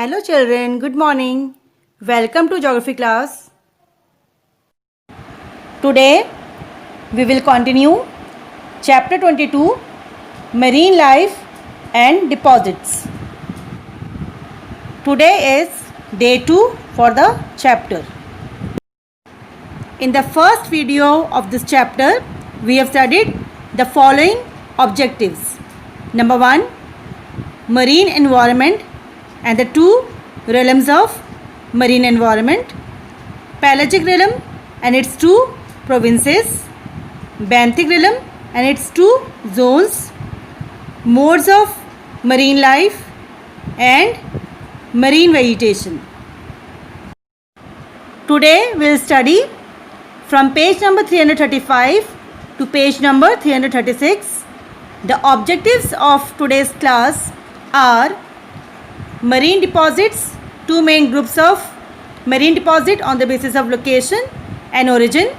Hello children, good morning. Welcome to geography class. Today we will continue chapter 22 Marine Life and Deposits. Today is day 2 for the chapter. In the first video of this chapter, we have studied the following objectives. Number 1, marine environment and the two realms of marine environment, pelagic realm and its two provinces, benthic realm and its two zones, modes of marine life and marine vegetation. Today we will study from page number 335 to page number 336. The objectives of today's class are marine deposits, two main groups of marine deposit on the basis of location and origin,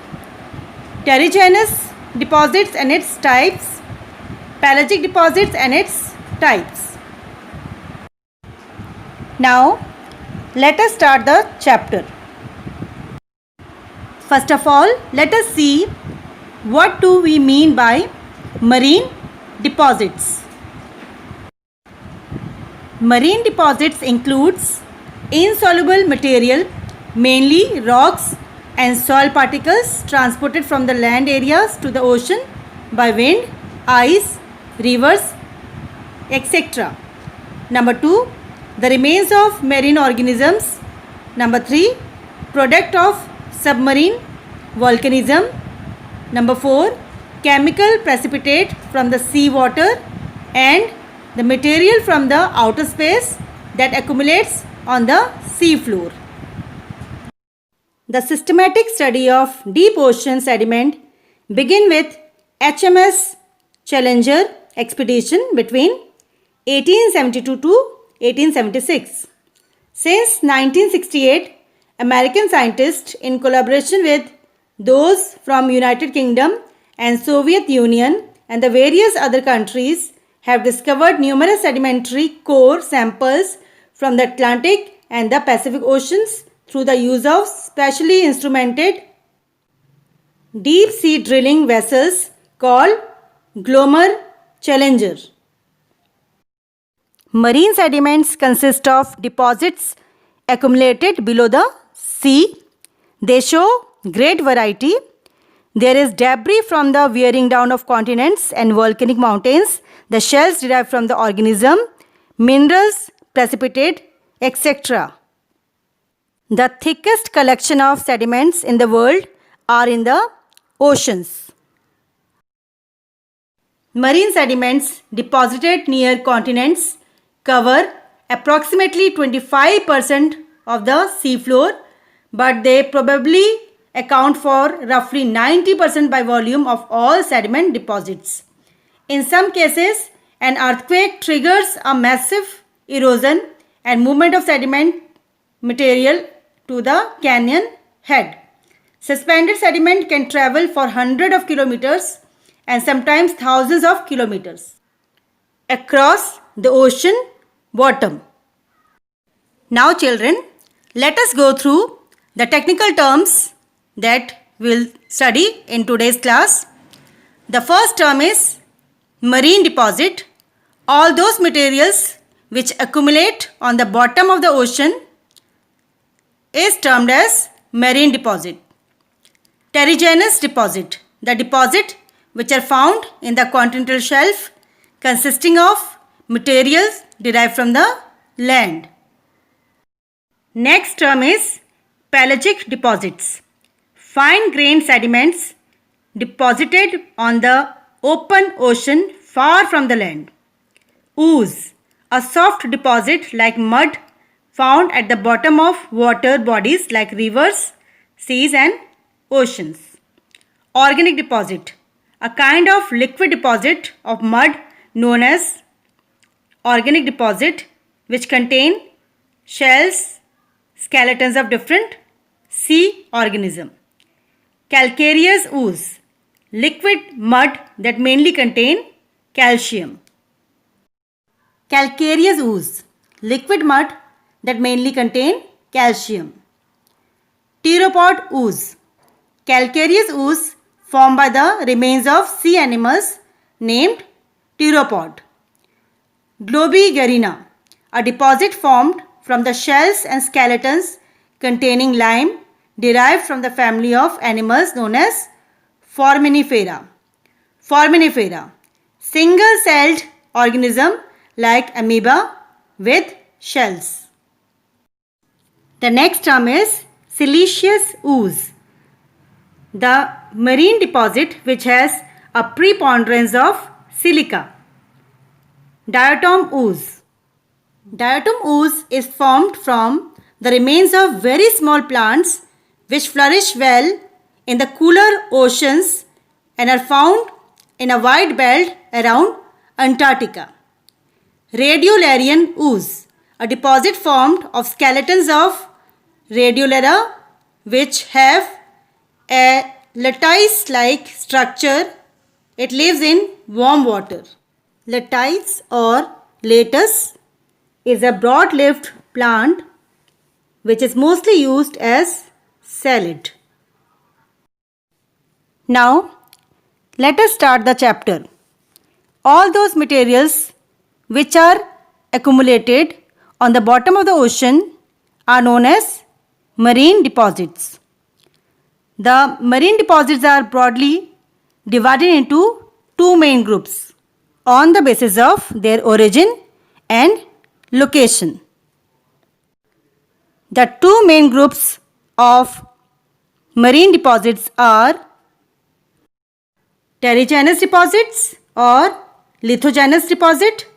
terrigenous deposits and its types, pelagic deposits and its types. Now, let us start the chapter. First of all, let us see what do we mean by marine deposits. Marine deposits includes insoluble material, mainly rocks and soil particles transported from the land areas to the ocean by wind, ice, rivers, etc. Number 2, the remains of marine organisms. Number 3, product of submarine volcanism. Number 4, chemical precipitate from the sea water and the material from the outer space that accumulates on the sea floor. The systematic study of deep ocean sediment began with HMS Challenger expedition between 1872 to 1876. Since 1968, American scientists in collaboration with those from United Kingdom and Soviet Union and the various other countries have discovered numerous sedimentary core samples from the Atlantic and the Pacific Oceans through the use of specially instrumented deep sea drilling vessels called Glomar Challenger. Marine sediments consist of deposits accumulated below the sea. They show great variety. There is debris from the wearing down of continents and volcanic mountains, the shells derived from the organism, minerals, precipitate, etc. The thickest collection of sediments in the world are in the oceans. Marine sediments deposited near continents cover approximately 25% of the seafloor, but they probably account for roughly 90% by volume of all sediment deposits. In some cases, an earthquake triggers a massive erosion and movement of sediment material to the canyon head. Suspended sediment can travel for hundreds of kilometers and sometimes thousands of kilometers across the ocean bottom. Now children, let us go through the technical terms that we'll study in today's class. The first term is marine deposit. All those materials which accumulate on the bottom of the ocean is termed as marine deposit. Terrigenous deposit, the deposit which are found in the continental shelf consisting of materials derived from the land. Next term is pelagic deposits. Fine-grained sediments deposited on the open ocean far from the land. Ooze, a soft deposit like mud found at the bottom of water bodies like rivers, seas and oceans. Organic deposit, a kind of liquid deposit of mud known as organic deposit which contain shells, skeletons of different sea organisms. Calcareous ooze, liquid mud that mainly contain calcium. Calcareous ooze, liquid mud that mainly contain calcium. Pteropod ooze. Calcareous ooze formed by the remains of sea animals named pteropod. Globigerina, a deposit formed from the shells and skeletons containing lime derived from the family of animals known as Foraminifera. Foraminifera, single-celled organism like amoeba with shells. The next term is siliceous ooze, the marine deposit which has a preponderance of silica. Diatom ooze. Diatom ooze is formed from the remains of very small plants which flourish well in the cooler oceans and are found in a wide belt around Antarctica. Radiolarian ooze, a deposit formed of skeletons of Radiolarea which have a lattice-like structure. It lives in warm water. Lattice or lattice is a broad-leaved plant which is mostly used as salad. Now, let us start the chapter. All those materials which are accumulated on the bottom of the ocean are known as marine deposits. The marine deposits are broadly divided into two main groups on the basis of their origin and location. The two main groups of marine deposits are terrigenous deposits or lithogenous deposit,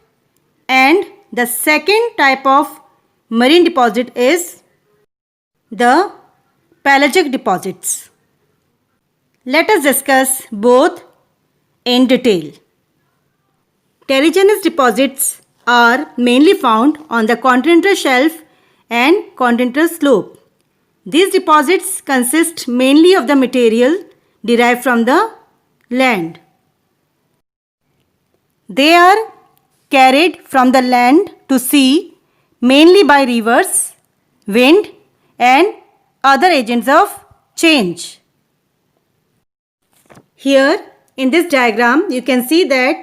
and the second type of marine deposit is the pelagic deposits. Let us discuss both in detail. Terrigenous deposits are mainly found on the continental shelf and continental slope. These deposits consist mainly of the material derived from the land. They are carried from the land to sea mainly by rivers, wind, and other agents of change. Here in this diagram you can see that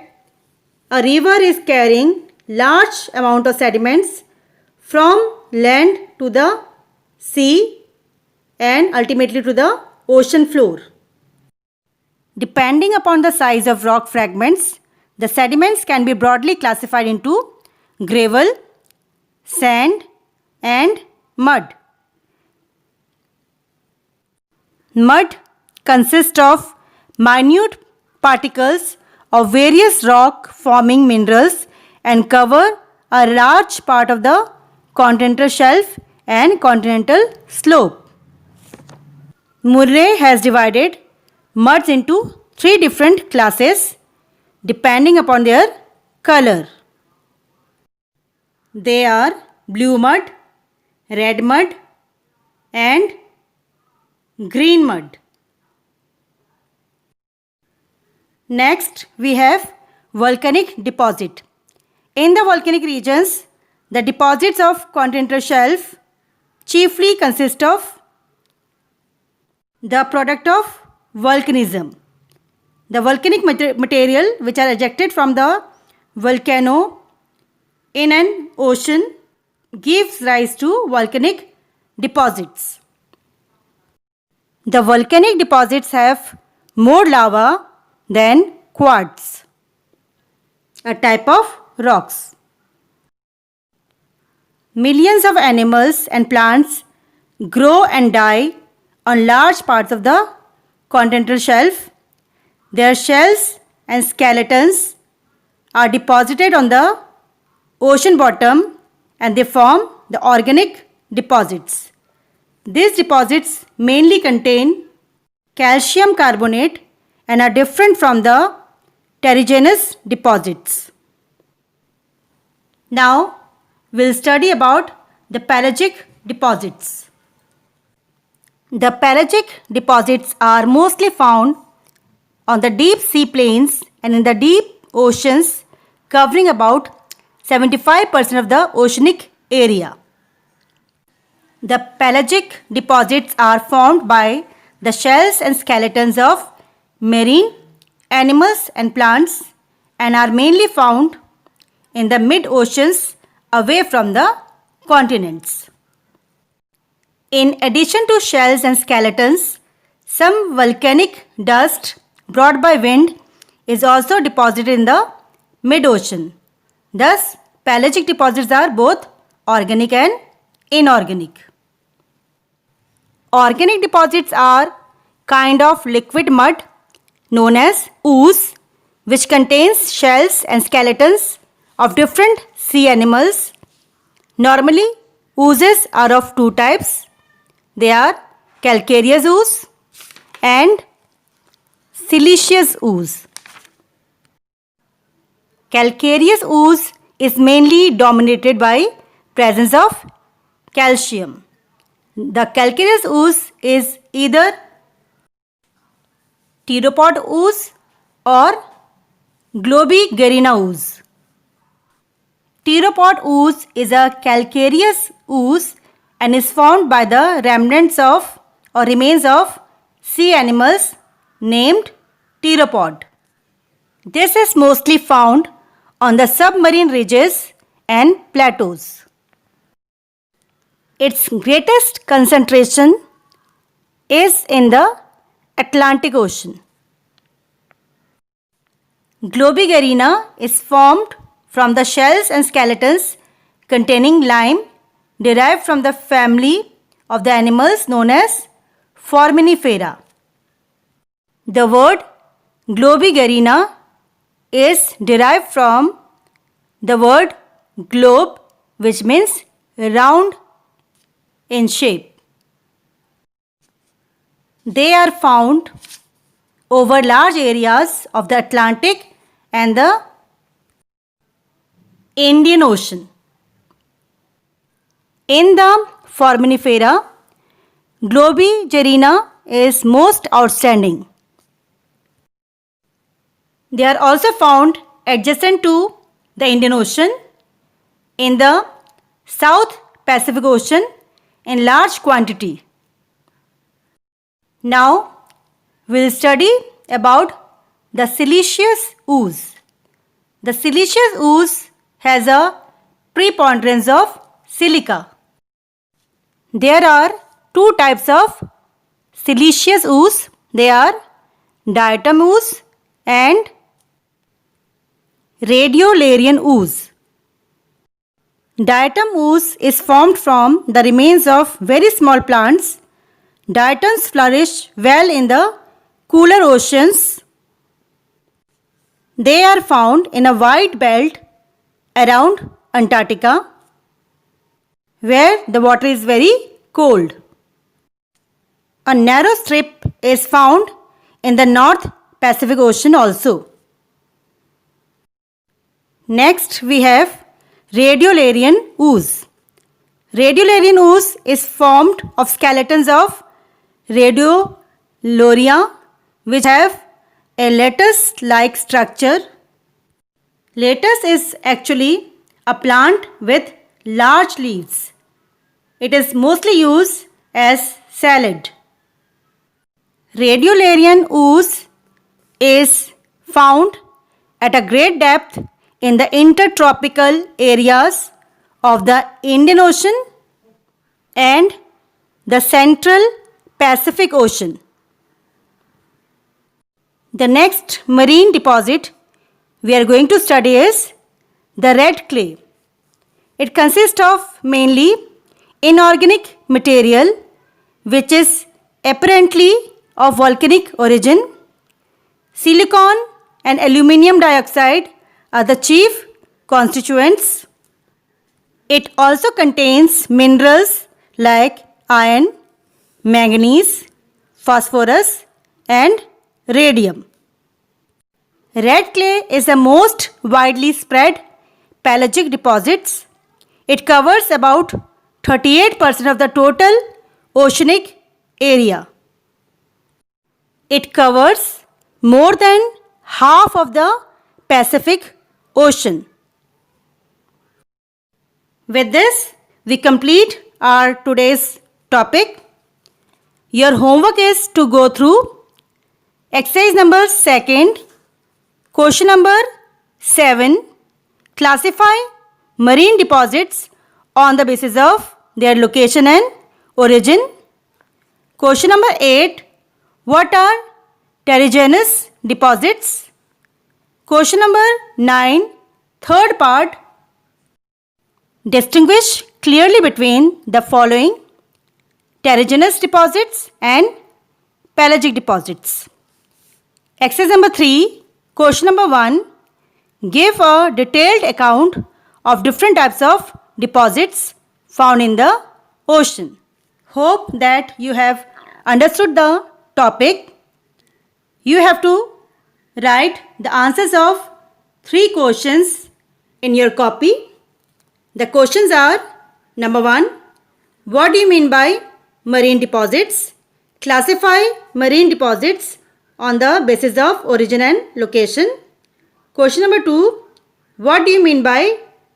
a river is carrying large amount of sediments from land to the sea and ultimately to the ocean floor. Depending upon the size of rock fragments, the sediments can be broadly classified into gravel, sand, and mud. Mud consists of minute particles of various rock forming minerals and cover a large part of the continental shelf and continental slope. Murray has divided muds into three different classes depending upon their color. They are blue mud, red mud, and green mud. Next, we have volcanic deposit. In the volcanic regions, the deposits of continental shelf chiefly consist of the product of volcanism. The volcanic material which are ejected from the volcano in an ocean gives rise to volcanic deposits. The volcanic deposits have more lava than quartz, a type of rocks. Millions of animals and plants grow and die on large parts of the continental shelf. Their shells and skeletons are deposited on the ocean bottom and they form the organic deposits. These deposits mainly contain calcium carbonate and are different from the terrigenous deposits. Now, we'll study about the pelagic deposits. The pelagic deposits are mostly found on the deep sea plains and in the deep oceans, covering about 75% of the oceanic area. The pelagic deposits are formed by the shells and skeletons of marine animals and plants and are mainly found in the mid-oceans away from the continents. In addition to shells and skeletons, some volcanic dust brought by wind is also deposited in the mid-ocean. Thus, pelagic deposits are both organic and inorganic. Organic deposits are kind of liquid mud known as ooze, which contains shells and skeletons of different sea animals. Normally, oozes are of two types. They are calcareous ooze and siliceous ooze. Calcareous ooze is mainly dominated by presence of calcium. The calcareous ooze is either pteropod ooze or Globigerina ooze. Pteropod ooze is a calcareous ooze and is formed by the remnants of or remains of sea animals named pteropod. This is mostly found on the submarine ridges and plateaus. Its greatest concentration is in the Atlantic Ocean. Globigerina is formed from the shells and skeletons containing lime derived from the family of the animals known as Foraminifera. The word Globigerina is derived from the word globe, which means round in shape. They are found over large areas of the Atlantic and the Indian Ocean. In the Foraminifera, Globigerina is most outstanding. They are also found adjacent to the Indian Ocean, in the South Pacific Ocean in large quantity. Now, we will study about the siliceous ooze. The siliceous ooze has a preponderance of silica. There are two types of siliceous ooze. They are diatom ooze and radiolarian ooze. Diatom ooze is formed from the remains of very small plants. Diatoms flourish well in the cooler oceans. They are found in a wide belt around Antarctica, where the water is very cold. A narrow strip is found in the North Pacific Ocean also. Next, we have radiolarian ooze. Radiolarian ooze is formed of skeletons of Radiolaria, which have a lattice-like structure. Lettuce is actually a plant with large leaves. It is mostly used as salad. Radiolarian ooze is found at a great depth in the intertropical areas of the Indian Ocean and the Central Pacific Ocean. The next marine deposit we are going to study is the red clay. It consists of mainly inorganic material which is apparently of volcanic origin. Silicon and aluminium dioxide are the chief constituents. It also contains minerals like iron, manganese, phosphorus and radium. Red clay is the most widely spread pelagic deposits. It covers about 38% of the total oceanic area. It covers more than half of the Pacific Ocean. With this, we complete our today's topic. Your homework is to go through exercise number 2, question number 7, classify marine deposits on the basis of their location and origin. Question number 8, what are terrigenous deposits? Question number 9, third part, distinguish clearly between the following: terrigenous deposits and pelagic deposits. Exercise number 3, question number 1, give a detailed account of different types of deposits found in the ocean. Hope that you have understood the topic. You have to write the answers of 3 questions in your copy. The questions are: number 1, what do you mean by marine deposits? Classify marine deposits on the basis of origin and location. Question number 2, what do you mean by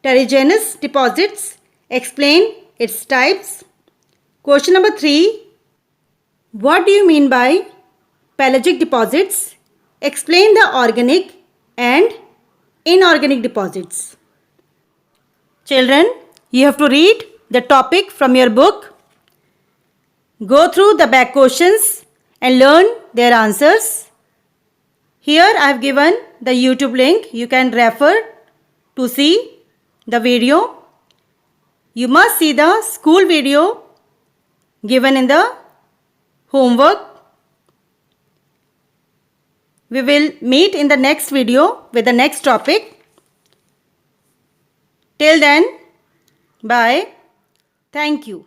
terrigenous deposits? Explain its types. Question number 3, what do you mean by pelagic deposits? Explain the organic and inorganic deposits. Children, you have to read the topic from your book. Go through the back questions and learn their answers. Here I have given the YouTube link. You can refer to see the video. You must see the school video given in the homework. We will meet in the next video with the next topic. Till then, bye. Thank you.